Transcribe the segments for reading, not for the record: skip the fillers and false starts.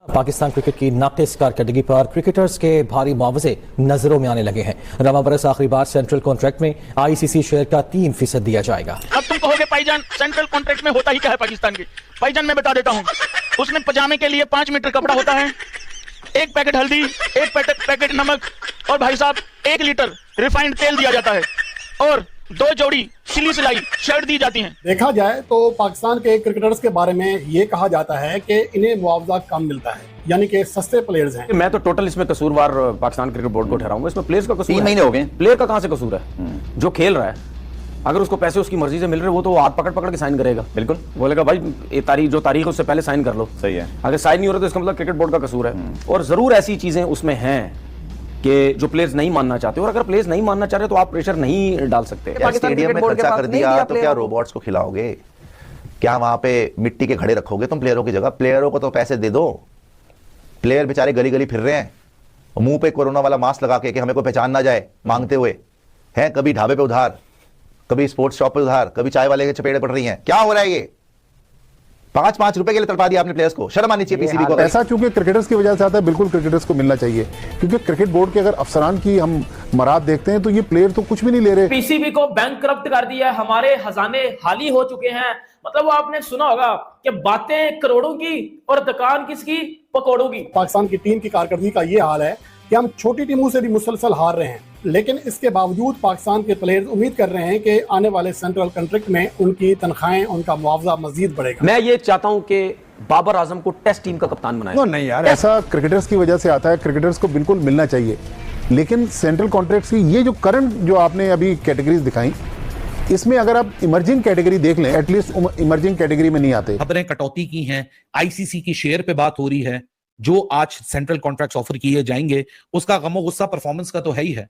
Pakistan cricket की नाक़िस कारकर्दगी पर क्रिकेटर्स के भारी मुआवजे नजरों में आने लगे हैं। रवा बरस आखिरी बार सेंट्रल कॉन्ट्रैक्ट में ICC शेयर का 3% दिया जाएगा। अब तुम कहोगे भाईजान सेंट्रल कॉन्ट्रैक्ट में होता ही क्या है पाकिस्तान की? भाईजान मैं बता देता हूँ, उसमें पजामे के लिए 5 मीटर कपड़ा होता है, 1 पैकेट हल्दी, 1 पैकेट नमक और भाई साहब 1 लीटर रिफाइंड तेल दिया जाता है और 2 जोड़ी सिली सिलाई शर्ट दी जाती हैं। देखा जाए तो पाकिस्तान के क्रिकेटर्स के बारे में ये कहा जाता है कि इन्हें मुआवजा कम मिलता है, यानी कि सस्ते प्लेयर्स हैं। मैं तो टोटल इसमें कसूरवार पाकिस्तान क्रिकेट बोर्ड को ठहराऊंगा। इसमें प्लेयर्स का कसूर 3 महीने हो गए, प्लेयर का कहां से कसूर है? जो खेल रहा है अगर उसको पैसे उसकी मर्जी से मिल रहे वो तो हाथ पकड़ पकड़ के साइन करेगा। बिल्कुल बोलेगा भाई ये तारीख है उससे पहले साइन कर लो। सही है। अगर साइन नहीं हो रहा तो इसका मतलब क्रिकेट बोर्ड का कसूर है। और जरूर ऐसी चीजें उसमें हैं कि जो प्लेयर्स नहीं मानना चाहते, और अगर प्लेयर्स नहीं मानना चाह रहे तो आप प्रेशर नहीं डाल सकते। स्टेडियम में खर्चा कर दिया तो क्या रोबोट्स को खिलाओगे? क्या वहां पे मिट्टी के घड़े रखोगे तुम प्लेयरों की जगह? प्लेयरों को तो पैसे दे दो। प्लेयर बेचारे गली गली फिर रहे हैं मुंह पे कोरोना वाला मास्क लगा के कि हमें कोई पहचान ना जाए मांगते हुए हैं। कभी ढाबे पे उधार, कभी स्पोर्ट्स शॉप पे उधार, कभी चाय वाले के चपेटे पड़ रही हैं। क्या हो रहा है ये? 5-5 रुपए के लिए तड़पा दिया आपने प्लेयर्स को। शर्म आनी चाहिए पीसीबी को। ऐसा चूंकि क्रिकेटर्स की वजह से आता है, बिल्कुल क्रिकेटर्स को मिलना चाहिए, क्योंकि क्रिकेट बोर्ड के अगर अफसरान की हम मराद देखते हैं तो ये प्लेयर तो कुछ भी नहीं ले रहे। पीसीबी को बैंकरप्ट कर दिया है, हमारे खजाने खाली हो चुके हैं। मतलब वो आपने सुना होगा कि बातें करोड़ों की और दुकान किसकी? पकौड़ों की। पाकिस्तान की टीम की कारकर्दगी का ये हाल है कि हम छोटी टीमों से भी मुसलसल हार रहे हैं, लेकिन इसके बावजूद पाकिस्तान के प्लेयर्स उम्मीद कर रहे हैं कि आने वाले सेंट्रल कॉन्ट्रैक्ट में उनकी तनख्वाहें, उनका मुआवजा मजीद बढ़ेगा। मैं ये चाहता हूं कि बाबर आजम को टेस्ट टीम का कप्तान बनाए। नहीं यार, ऐसा क्रिकेटर्स की वजह से आता है। क्रिकेटर्स को बिल्कुल मिलना चाहिए, लेकिन सेंट्रल कॉन्ट्रैक्ट की ये जो करंट जो आपने अभी कैटेगरीज दिखाई, इसमें अगर आप इमर्जिंग कैटेगरी देख लें, एटलीस्ट इमर्जिंग कैटेगरी में नहीं आते। खबरें कटौती की हैं, ICC की शेयर पे बात हो रही है। जो आज सेंट्रल कॉन्ट्रैक्ट्स ऑफर किए जाएंगे उसका गमो गुस्सा परफॉर्मेंस का तो है ही है,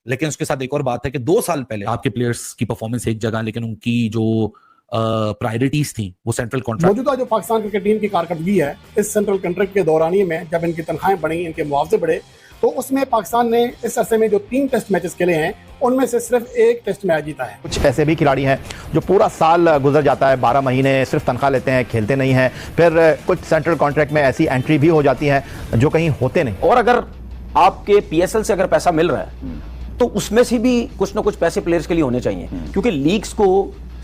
लेकिन उसके साथ एक और बात है कि 2 साल पहले आपके प्लेयर्स की परफॉर्मेंस एक जगह, लेकिन उनकी जो प्रायोरिटीज थी वो सेंट्रल कॉन्ट्रैक्ट। मौजूदा जो पाकिस्तान क्रिकेट टीम की कारकर्दगी है इस सेंट्रल कॉन्ट्रैक्ट के दौरानिए में, जब इनकी तनख्वाहें बढ़ी, इनके मुआवजे बढ़े, तो उसमें पाकिस्तान ने इस अरसे में जो 3 टेस्ट मैचेस खेले हैं उनमें से सिर्फ 1 टेस्ट मैच जीता है। कुछ ऐसे भी खिलाड़ी हैं जो पूरा साल गुजर जाता है, 12 महीने सिर्फ तनख्वाह लेते हैं, खेलते नहीं हैं। फिर कुछ सेंट्रल कॉन्ट्रैक्ट में ऐसी एंट्री भी हो जाती है जो कहीं होते नहीं। और अगर आपके PSL से अगर पैसा मिल रहा है तो उसमें से भी कुछ ना कुछ पैसे प्लेयर्स के लिए होने चाहिए, क्योंकि लीग्स को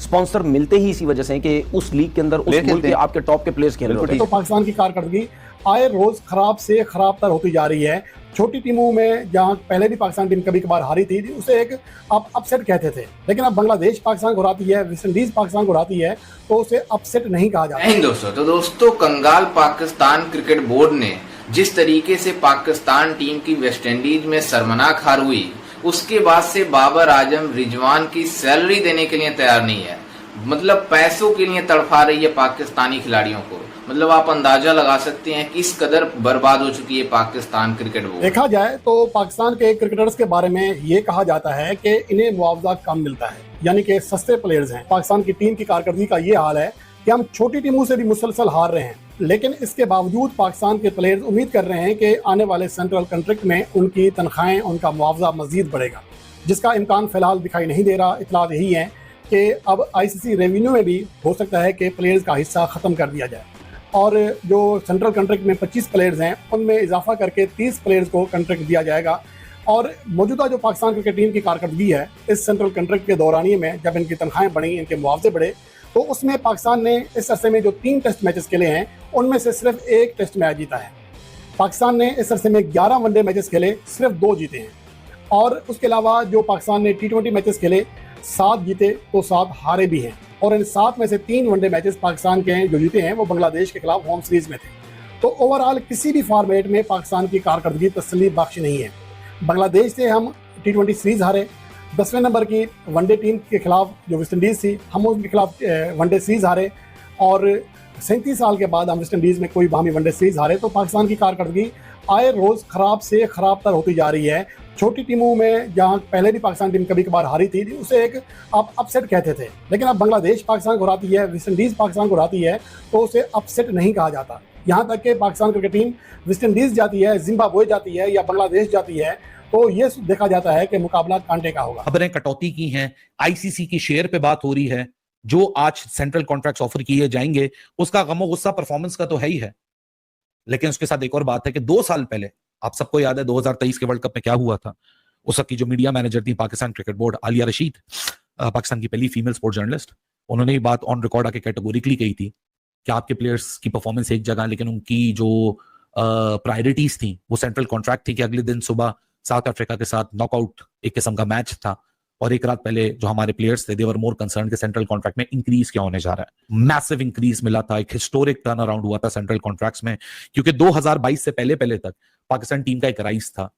स्पॉन्सर मिलते ही इसी वजह से कि उस लीग के अंदर उस मुल्क के आपके टॉप के प्लेयर्स खेल रहे होते हैं। तो पाकिस्तान की कारकर्दगी आए रोज खराब से खराब तर होती जा रही है। छोटी टीमों में जहां पहले भी पाकिस्तान टीम कभी कभार हारी थी, उसे एक अपसेट कहते थे, लेकिन अब बांग्लादेश पाकिस्तान को हराती है, वेस्ट इंडीज पाकिस्तान को हराती है, तो उसे अपसेट नहीं कहा जाता। दोस्तों कंगाल पाकिस्तान क्रिकेट बोर्ड ने जिस तरीके से पाकिस्तान टीम की वेस्ट इंडीज में शर्मनाक हार हुई, उसके बाद से बाबर आजम रिजवान की सैलरी देने के लिए तैयार नहीं है। मतलब पैसों के लिए तड़फा रही है पाकिस्तानी खिलाड़ियों को। मतलब आप अंदाजा लगा सकते हैं किस कदर बर्बाद हो चुकी है पाकिस्तान क्रिकेट बोर्ड। देखा जाए तो पाकिस्तान के क्रिकेटर्स के बारे में ये कहा जाता है कि इन्हें मुआवजा कम मिलता है, यानी कि सस्ते प्लेयर्स हैं। पाकिस्तान की टीम की कारकर्दगी का ये हाल है कि हम छोटी टीमों से भी मुसलसल हार रहे हैं, लेकिन इसके बावजूद पाकिस्तान के प्लेयर्स उम्मीद कर रहे हैं कि आने वाले सेंट्रल कॉन्ट्रैक्ट में उनकी तनख्वाहें, उनका मुआवजा मजीद बढ़ेगा, जिसका इम्कान फिलहाल दिखाई नहीं दे रहा। इतला यही है कि अब ICC रेवेन्यू में भी हो सकता है कि प्लेयर्स का हिस्सा ख़त्म कर दिया जाए, और जो सेंट्रल कॉन्ट्रैक्ट में 25 प्लेयर्स हैं उनमें इजाफा करके 30 प्लेयर्स को कॉन्ट्रैक्ट दिया जाएगा। और मौजूदा जो पाकिस्तान क्रिकेट टीम की कारकर्दगी है इस सेंट्रल कॉन्ट्रैक्ट के दौरानिए में, जब इनकी तनख्वाहें बढ़ी, इनके मुआवजे बढ़े, तो उसमें पाकिस्तान ने इस अरसे में जो 3 टेस्ट मैचेस खेले हैं उनमें से सिर्फ 1 टेस्ट मैच जीता है। पाकिस्तान ने इस अरसे में 11 वनडे मैचेस खेले, सिर्फ 2 जीते हैं। और उसके अलावा जो पाकिस्तान ने T20 मैचेस खेले, 7 जीते तो 7 हारे भी हैं, और इन 7 में से 3 वनडे मैचेस पाकिस्तान के जो जीते हैं वो बांग्लादेश के खिलाफ होम सीरीज में थे। तो ओवरऑल किसी भी फॉर्मेट में पाकिस्तान की कारकर्दगी तसल्ली बख्श नहीं है। बांग्लादेश से हम T20 सीरीज हारे, 10वें नंबर की वनडे टीम के खिलाफ जो वेस्ट इंडीज़ थी, हम उनके खिलाफ वनडे सीरीज हारे, और 37 साल के बाद हम वेस्ट इंडीज़ में कोई बाहमी वनडे सीरीज हारे। तो पाकिस्तान की कारकर्दगी आए रोज़ खराब से खराब तर होती जा रही है। छोटी टीमों में जहां पहले भी पाकिस्तान टीम कभी कभार हारी थी, उसे एक अपसेट कहते थे, लेकिन अब बांग्लादेश पाकिस्तान को हराती है, वेस्ट इंडीज पाकिस्तान को हराती है, तो उसे अपसेट नहीं कहा जाता। यहाँ तक कि Pakistan cricket team West Indies जाती है, जिम्बाब्वे जाती है या बांग्लादेश जाती है, तो ये देखा जाता है कि मुकाबला कांटे का होगा। खबरें कटौती की हैं, ICC की शेयर पे बात हो रही है। जो आज सेंट्रल कॉन्ट्रैक्ट्स ऑफर किए जाएंगे उसका गमो गुस्सा परफॉर्मेंस का तो है ही है, लेकिन उसके साथ एक और बात है कि 2 साल पहले, आप सबको याद है 2023 के वर्ल्ड कप में क्या हुआ था। उस वक्त की जो मीडिया मैनेजर थी पाकिस्तान क्रिकेट बोर्ड, आलिया रशीद, पाकिस्तान की पहली फीमेल स्पोर्ट्स जर्नलिस्ट, उन्होंने ये बात ऑन रिकॉर्ड आके कैटेगोरिकली कही थी कि आपके प्लेयर्स की परफॉर्मेंस एक जगह, लेकिन उनकी जो प्रायोरिटीज थी वो सेंट्रल कॉन्ट्रैक्ट थी कि अगले दिन सुबह साउथ अफ्रीका के साथ नॉकआउट एक किस्म का मैच था, और एक रात पहले जो हमारे प्लेयर्स थे दे वर मोर कंसर्न कि सेंट्रल कॉन्ट्रैक्ट में इंक्रीज क्या होने जा रहा है। मैसिव इंक्रीज मिला था, एक हिस्टोरिक टर्न अराउंड हुआ था सेंट्रल कॉन्ट्रैक्ट्स में, क्योंकि 2022 से पहले तक पाकिस्तान टीम का एक राइज था।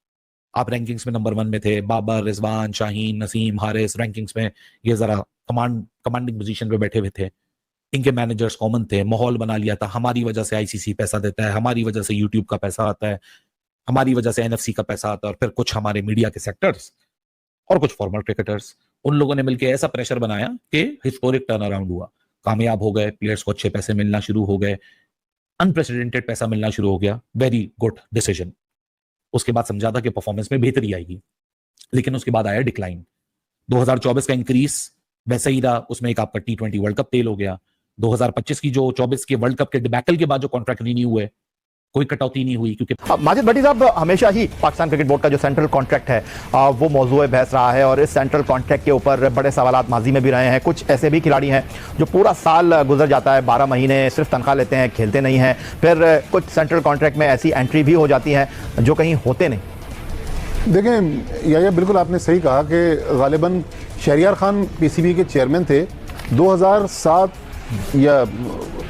आप रैंकिंग्स में नंबर 1 में थे, बाबर, रिजवान, शाहीन, नसीम, हारिस रैंकिंग्स में ये जरा कमांडिंग पोजीशन पे बैठे हुए थे। इनके मैनेजर्स कॉमन थे, माहौल बना लिया था, हमारी वजह से आईसीसी पैसा देता है, हमारी वजह से यूट्यूब का पैसा आता है, हमारी वजह से एनएफसी का पैसा आता है, और फिर कुछ हमारे मीडिया के सेक्टर्स और कुछ फॉर्मर क्रिकेटर्स, उन लोगों ने मिलकर ऐसा प्रेशर बनाया कि हिस्टोरिक टर्न अराउंड हुआ, कामयाब हो गए, प्लेयर्स को अच्छे पैसे मिलना शुरू हो गए, अनप्रेसिडेंटेड पैसा मिलना शुरू हो गया। Very good decision. उसके बाद समझा था कि परफॉर्मेंस में बेहतरी आएगी, लेकिन उसके बाद आया डिक्लाइन। 2024 का इंक्रीज वैसा ही रहा, उसमें एक आपका T20 वर्ल्ड कप तेल हो गया। 2025 की जो 24 के वर्ल्ड कप के डिबैकल के बाद जो कॉन्ट्रैक्ट रिन्यू हुए, कोई कटौती नहीं हुई, क्योंकि माजिद भट्टी साहब, हमेशा ही पाकिस्तान क्रिकेट बोर्ड का जो सेंट्रल कॉन्ट्रैक्ट है वो मौजूद बहस रहा है, और इस सेंट्रल कॉन्ट्रैक्ट के ऊपर बड़े सवालात माजी में भी रहे हैं। कुछ ऐसे भी खिलाड़ी हैं जो पूरा साल गुजर जाता है, 12 महीने सिर्फ तनख्वाह लेते हैं, खेलते नहीं हैं, फिर कुछ सेंट्रल कॉन्ट्रैक्ट में ऐसी एंट्री भी हो जाती है जो कहीं होते नहीं। देखें या बिल्कुल आपने सही कहा कि गालिबन शहरियार खान पीसीबी के चेयरमैन थे। 2007 या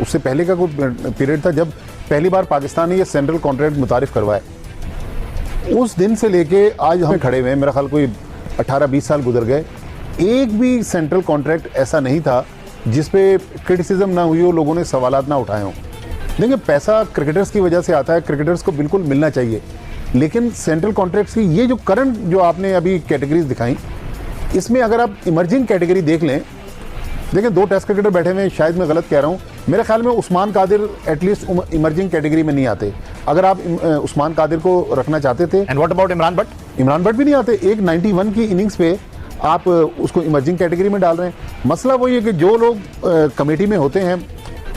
उससे पहले का कोई पीरियड था जब पहली बार पाकिस्तान ने ये सेंट्रल कॉन्ट्रैक्ट मुतारिफ करवाए। उस दिन से लेके आज हम खड़े हुए हैं, मेरा ख्याल कोई 18-20 साल गुजर गए, एक भी सेंट्रल कॉन्ट्रैक्ट ऐसा नहीं था जिस पे क्रिटिसिज्म ना हुई हो, लोगों ने सवालात ना उठाए हों। देखिए, पैसा क्रिकेटर्स की वजह से आता है, क्रिकेटर्स को बिल्कुल मिलना चाहिए, लेकिन सेंट्रल कॉन्ट्रैक्ट्स की ये जो करंट जो आपने अभी कैटेगरीज दिखाई, इसमें अगर आप इमर्जिंग कैटेगरी देख लें, देखिए 2 टेस्ट क्रिकेटर बैठे हुए हैं, शायद मैं गलत कह रहा हूँ, मेरे ख्याल में Usman Qadir at least emerging category में नहीं आते। अगर आप उस्मान कादिर को रखना चाहते थे, and what about Imran Bhatt? Imran Bhatt भी नहीं आते। एक 91 की इनिंग्स पे आप उसको इमर्जिंग कैटेगरी में डाल रहे हैं। मसला वही है कि जो लोग कमेटी में होते हैं,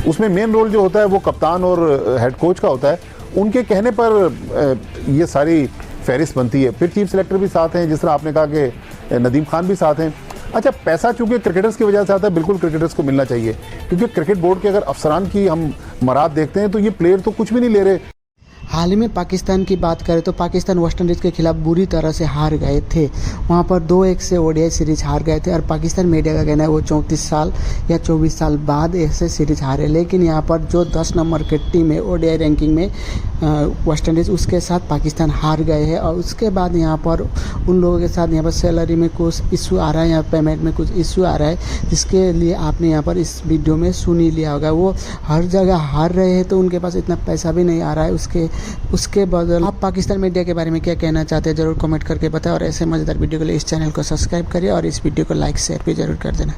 उसमें मेन रोल जो होता है वो कप्तान और हेड कोच का होता है, उनके कहने पर ये सारी फहरिस्त बनती है। फिर चीफ सेलेक्टर भी साथ हैं, जिस तरह आपने कहा कि नदीम खान भी साथ हैं। अच्छा, पैसा चूंकि क्रिकेटर्स की वजह से आता है, बिल्कुल क्रिकेटर्स को मिलना चाहिए, क्योंकि क्रिकेट बोर्ड के अगर अफसरान की हम मराद देखते हैं तो ये प्लेयर तो कुछ भी नहीं ले रहे। हाल ही में पाकिस्तान की बात करें तो पाकिस्तान वेस्ट इंडीज़ के खिलाफ बुरी तरह से हार गए थे। वहां पर 2-1 से ओडीआई सीरीज हार गए थे, और पाकिस्तान मीडिया का कहना है वो 34 साल या 24 साल बाद ऐसे सीरीज हारे। लेकिन यहां पर जो 10 नंबर की टीम है ओडीआई रैंकिंग में वेस्ट इंडीज़, उसके साथ पाकिस्तान हार गए हैं। और उसके बाद यहाँ पर उन लोगों के साथ यहाँ पर सैलरी में कुछ इशू आ रहा है, यहाँ पेमेंट में कुछ इशू आ रहा है, जिसके लिए आपने यहाँ पर इस वीडियो में सुन ही लिया होगा। वो हर जगह हार रहे हैं तो उनके पास इतना पैसा भी नहीं आ रहा है। उसके बदल आप पाकिस्तान मीडिया के बारे में क्या कहना चाहते हैं, जरूर कमेंट करके बताएं, और ऐसे मज़ेदार वीडियो के लिए इस चैनल को सब्सक्राइब करिए और इस वीडियो को लाइक शेयर भी जरूर कर देना।